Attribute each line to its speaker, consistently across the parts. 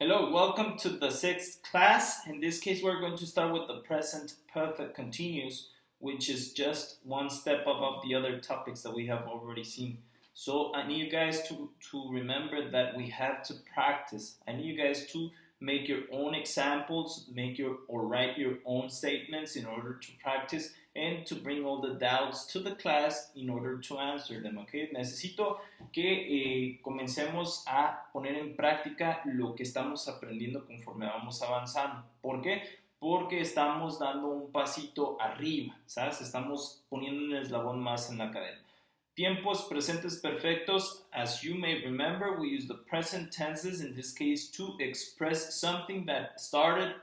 Speaker 1: Hello, welcome to the sixth class. In this case, we're going to start with the present perfect continuous, which is just one step above the other topics that we have already seen. So I need you guys to remember that we have to practice. I need you guys to make your own examples, or write your own statements in order to practice and to bring all the doubts to the class in order to answer them, okay? Necesito que comencemos a poner en práctica lo que estamos aprendiendo conforme vamos avanzando. ¿Por qué? Porque estamos dando un pasito arriba, ¿sabes? Estamos poniendo un eslabón más en la cadena. Tiempos presentes perfectos, as you may remember, we use the present tenses in this case to express something that started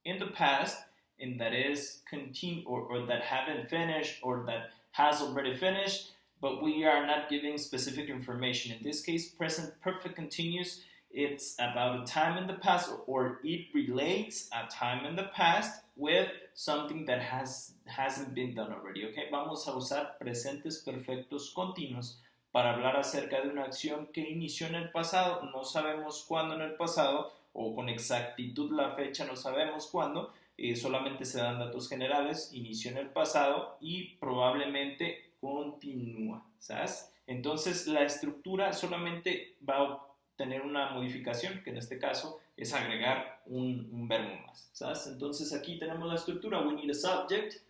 Speaker 1: in the past and that is continue or that haven't finished or that has already finished, but we are not giving specific information. In this case, present perfect continuous, it's about a time in the past, or it relates a time in the past with something that hasn't been done already, okay? Vamos a usar presentes perfectos continuos para hablar acerca de una acción que inició en el pasado, no sabemos cuándo en el pasado, o con exactitud la fecha no sabemos cuándo, solamente se dan datos generales, inició en el pasado y probablemente continúa, ¿sabes? Entonces la estructura solamente va a tener una modificación, que en este caso es agregar un verbo más, ¿sabes? Entonces aquí tenemos la estructura, we need a subject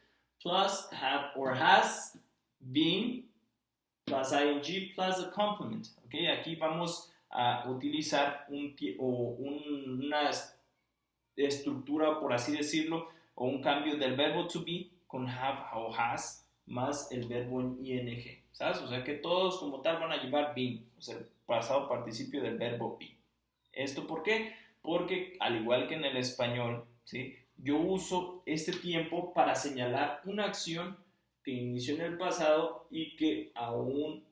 Speaker 1: plus have or has been plus ing plus a complement, ¿ok? Aquí vamos a utilizar una estructura, por así decirlo, o un cambio del verbo to be con have o has más el verbo en ing, ¿sabes? O sea que todos como tal van a llevar been, o sea, el pasado participio del verbo be. ¿Esto por qué? Porque al igual que en el español, ¿sí? Yo uso este tiempo para señalar una acción que inició en el pasado y que aún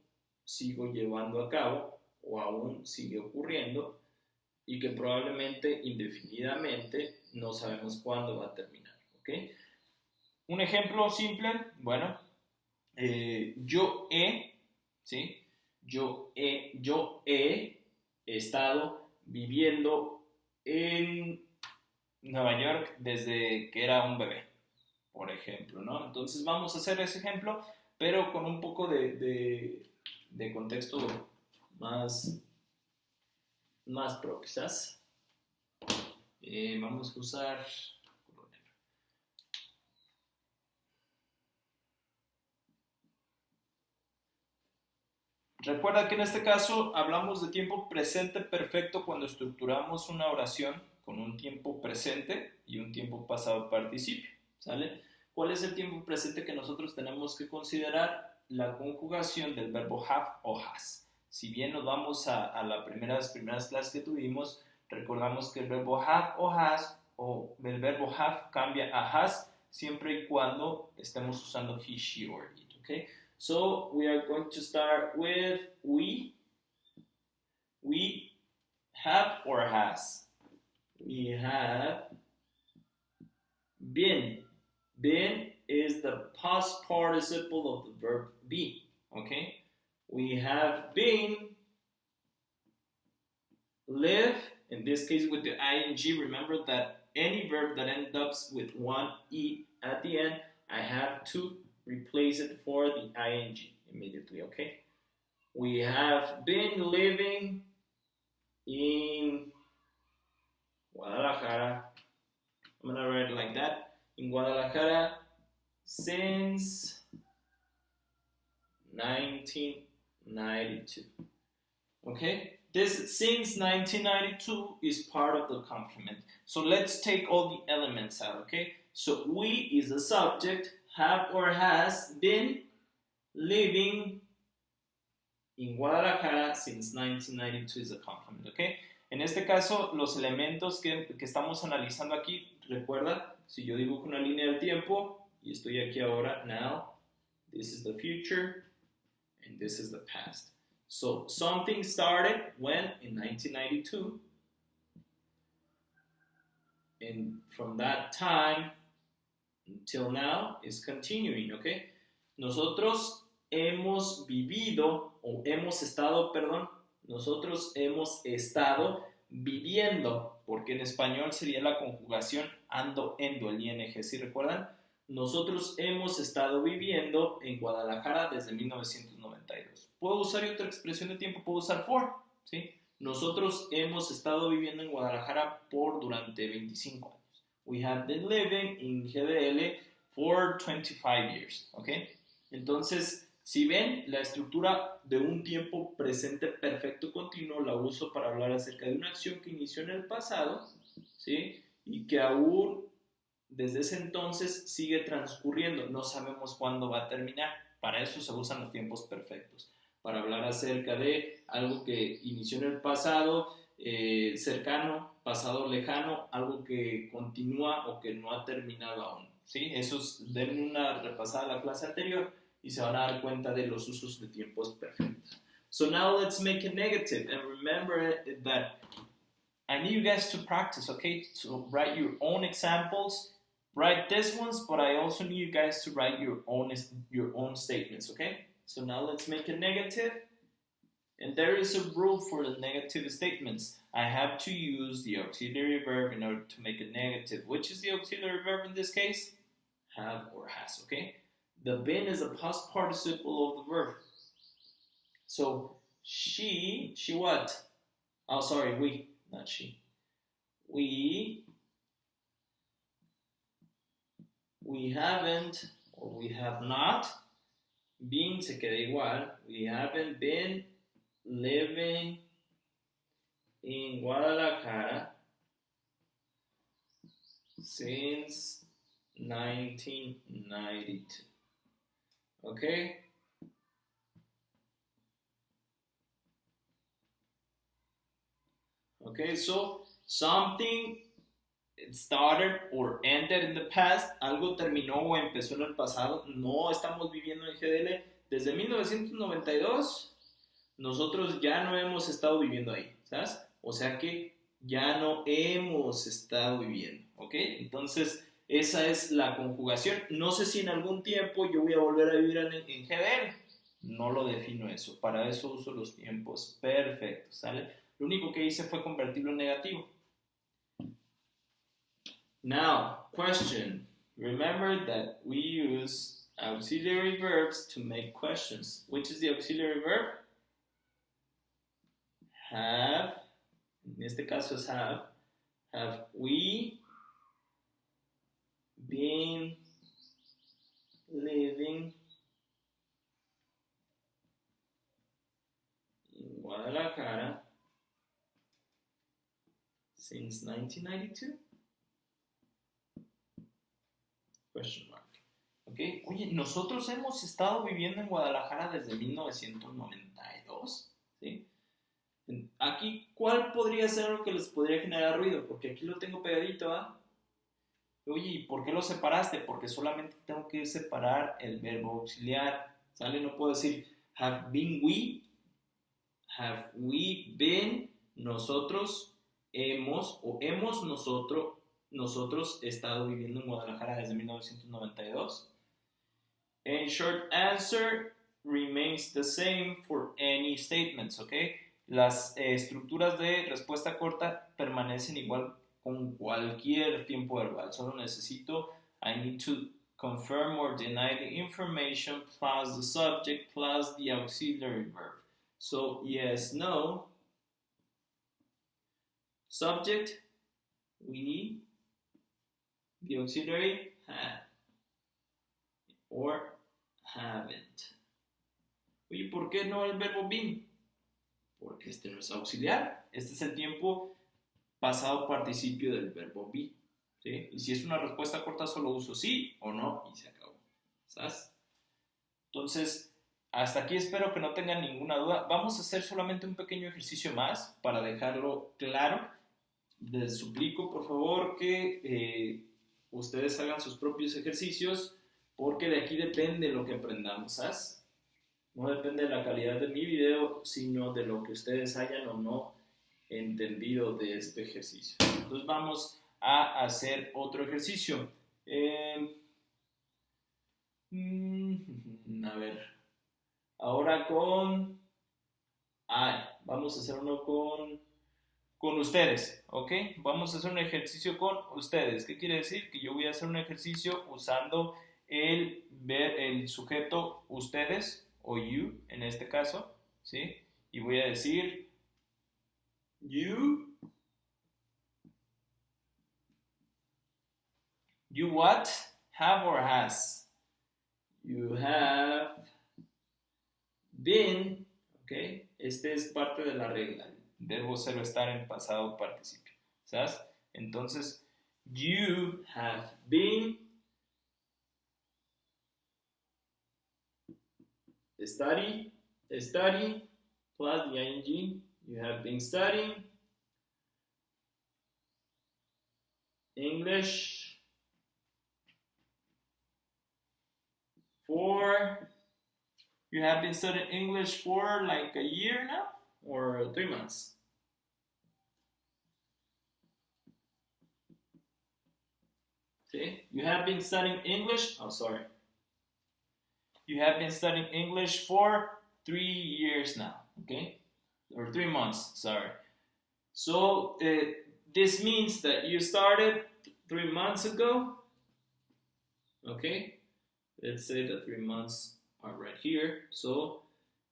Speaker 1: sigo llevando a cabo o aún sigue ocurriendo y que probablemente indefinidamente no sabemos cuándo va a terminar, ¿ok? Un ejemplo simple, bueno, yo he estado viviendo en Nueva York desde que era un bebé, por ejemplo, ¿no? Entonces vamos a hacer ese ejemplo, pero con un poco de contexto más pro, quizás. Vamos a usar color negro. Recuerda que en este caso hablamos de tiempo presente perfecto cuando estructuramos una oración con un tiempo presente y un tiempo pasado participio, ¿sale? ¿Cuál es el tiempo presente que nosotros tenemos que considerar? La conjugación del verbo have o has. Si bien nos vamos a las primeras clases que tuvimos, recordamos que el verbo have o has, o el verbo have cambia a has siempre y cuando estemos usando he, she, or it, ¿ok? So we are going to start with we have or has. We have been. Been is the past participle of the verb be, okay? We have been, live, in this case with the ing, remember that any verb that ends up with one e at the end, I have to replace it for the ing immediately, okay? We have been living in Guadalajara. I'm gonna write it like that. In Guadalajara since 1992. Okay? This since 1992 is part of the complement. So let's take all the elements out, okay? So we is a subject, have or has been living in Guadalajara since 1992 is a complement, okay? En este caso, los elementos que estamos analizando aquí, recuerda, si yo dibujo una línea del tiempo, y estoy aquí ahora, now, this is the future, and this is the past. So, something started when? In 1992, and from that time until now is continuing, okay? Nosotros hemos vivido, o hemos estado, perdón, nosotros hemos estado viviendo, porque en español sería la conjugación ando, endo, el ing. ¿Sí recuerdan? Nosotros hemos estado viviendo en Guadalajara desde 1992. ¿Puedo usar otra expresión de tiempo? Puedo usar for, ¿sí? Nosotros hemos estado viviendo en Guadalajara durante 25 años. We have been living in GDL for 25 years, ¿ok? Entonces, si ven, la estructura de un tiempo presente perfecto continuo la uso para hablar acerca de una acción que inició en el pasado, ¿sí? Y que aún desde ese entonces sigue transcurriendo. No sabemos cuándo va a terminar. Para eso se usan los tiempos perfectos. Para hablar acerca de algo que inició en el pasado cercano, pasado lejano, algo que continúa o que no ha terminado aún. ¿Sí? Den una repasada a la clase anterior y se van a dar cuenta de los usos de tiempos perfectos. So now let's make it negative, and remember that I need you guys to practice, okay? So write your own examples, write these ones, but I also need you guys to write your own statements, okay? So now let's make a negative. And there is a rule for the negative statements. I have to use the auxiliary verb in order to make a negative. Which is the auxiliary verb in this case? Have or has, okay? The been is a past participle of the verb. So she what? Oh, sorry, we, not she. We haven't, or we have not, been se queda igual. We haven't been living in Guadalajara since 1992. Okay? Okay, so something started or ended in the past, algo terminó o empezó en el pasado. No estamos viviendo en GDL desde 1992. Nosotros ya no hemos estado viviendo ahí, ¿sabes? O sea que ya no hemos estado viviendo, ¿ok? Entonces, esa es la conjugación. No sé si en algún tiempo yo voy a volver a vivir en GDL. No lo defino eso. Para eso uso los tiempos perfectos, ¿sale? Lo único que hice fue convertirlo en negativo. Now, question. Remember that we use auxiliary verbs to make questions. Which is the auxiliary verb? Have, en este caso es have we been living in Guadalajara since 1992? Question mark. Okay. Oye, nosotros hemos estado viviendo en Guadalajara desde 1992, ¿sí? Aquí, ¿cuál podría ser lo que les podría generar ruido? Porque aquí lo tengo pegadito, ¿ah? Oye, ¿y por qué lo separaste? Porque solamente tengo que separar el verbo auxiliar, ¿sale? No puedo decir have been we been, nosotros hemos, o hemos nosotros estado viviendo en Guadalajara desde 1992. And short answer remains the same for any statements, ¿ok? Las estructuras de respuesta corta permanecen igual con cualquier tiempo verbal. Solo necesito, I need to confirm or deny the information plus the subject plus the auxiliary verb. So, yes, no. Subject, we, the auxiliary, have or haven't. Oye, ¿por qué no el verbo been? Porque este no es auxiliar. Este es el tiempo pasado participio del verbo be, ¿sí? Y si es una respuesta corta, solo uso sí o no y se acabó. ¿Sabes? Entonces, hasta aquí espero que no tengan ninguna duda. Vamos a hacer solamente un pequeño ejercicio más para dejarlo claro. Les suplico, por favor, que ustedes hagan sus propios ejercicios, porque de aquí depende lo que aprendamos, ¿sabes? No depende de la calidad de mi video, sino de lo que ustedes hayan o no entendido de este ejercicio. Entonces vamos a hacer otro ejercicio. A ver, ahora vamos a hacer uno con con ustedes, ¿ok? Vamos a hacer un ejercicio con ustedes. ¿Qué quiere decir? Que yo voy a hacer un ejercicio usando el sujeto ustedes o you en este caso, ¿sí? Y voy a decir you what? Have or has? You have been, ¿ok? Este es parte de la regla. El verbo ser o estar en pasado participio, ¿sabes? Entonces, you have been study plus the ing. You have been studying English you have been studying English for like a year now or 3 months. Okay, you have been studying English. You have been studying English for 3 years now. Okay, or 3 months. Sorry. So this means that you started 3 months ago. Okay, let's say that 3 months are right here. So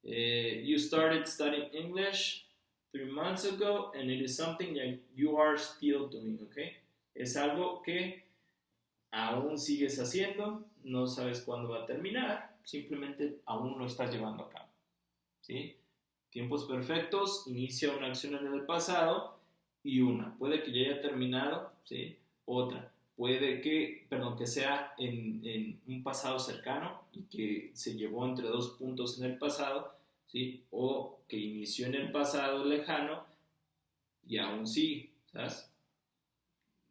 Speaker 1: you started studying English 3 months ago, and it is something that you are still doing. Okay, es algo que aún sigues haciendo, no sabes cuándo va a terminar, simplemente aún lo estás llevando a cabo. ¿Sí? Tiempos perfectos, inicia una acción en el pasado y una. Puede que ya haya terminado, ¿sí? Otra. Puede que sea en un pasado cercano y que se llevó entre 2 puntos en el pasado, ¿sí? O que inició en el pasado lejano y aún sigue, ¿sabes?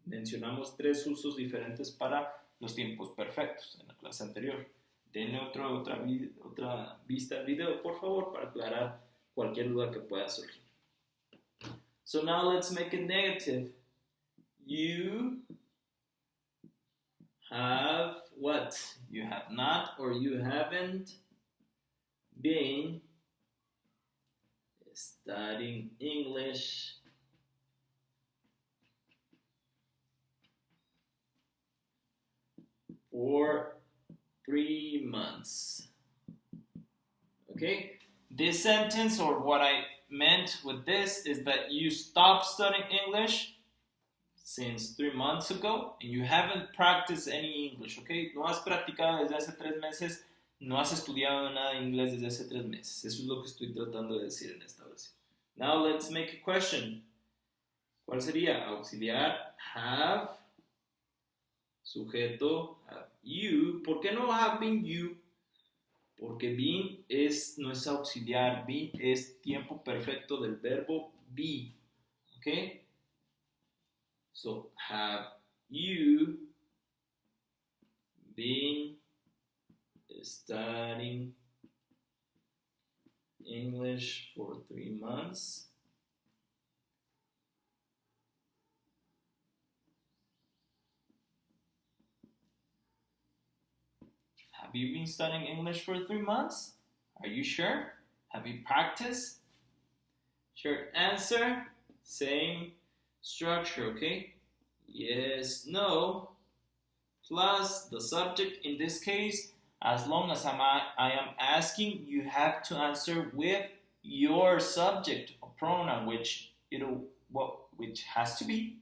Speaker 1: Mencionamos 3 usos diferentes para los tiempos perfectos en la clase anterior. Denle otra vista al video, por favor, para aclarar cualquier duda que pueda surgir. So now let's make it negative. You have what? You have not or you haven't been studying English for 3 months. Okay? This sentence, or what I meant with this, is that you stopped studying English since 3 months ago and you haven't practiced any English, okay? No has practicado desde hace 3 meses, no has estudiado nada de inglés desde hace 3 meses. Eso es lo que estoy tratando de decir en esta oración. Now let's make a question. ¿Cuál sería? Auxiliar, have, sujeto, have you. ¿Por qué no have been you? Porque been no es auxiliar, been es tiempo perfecto del verbo be. ¿Ok? So, have you been studying English for 3 months? Have you been studying English for 3 months? Are you sure? Have you practiced? Short answer, same structure, okay? Yes, no, plus the subject. In this case, as long as I am asking, you have to answer with your subject or pronoun, which has to be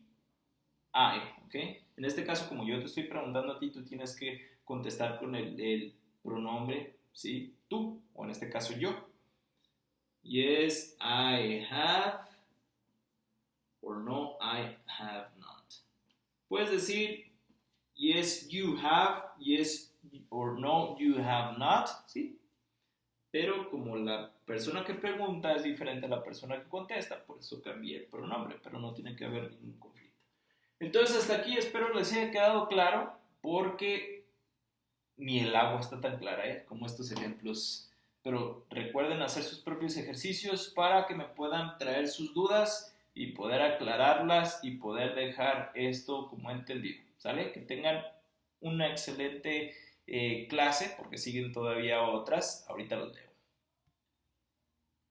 Speaker 1: I, okay? En este caso, como yo te estoy preguntando a ti, tú tienes que contestar con el pronombre, ¿sí? Tú, o en este caso yo. Yes, I have, or no, I have not. Puedes decir, yes, you have, yes, or no, you have not, ¿sí? Pero como la persona que pregunta es diferente a la persona que contesta, por eso cambié el pronombre, pero no tiene que haber ningún conflicto. Entonces, hasta aquí espero les haya quedado claro, porque ni el agua está tan clara, como estos ejemplos. Pero recuerden hacer sus propios ejercicios para que me puedan traer sus dudas y poder aclararlas y poder dejar esto como entendido, ¿sale? Que tengan una excelente clase, porque siguen todavía otras. Ahorita los leo.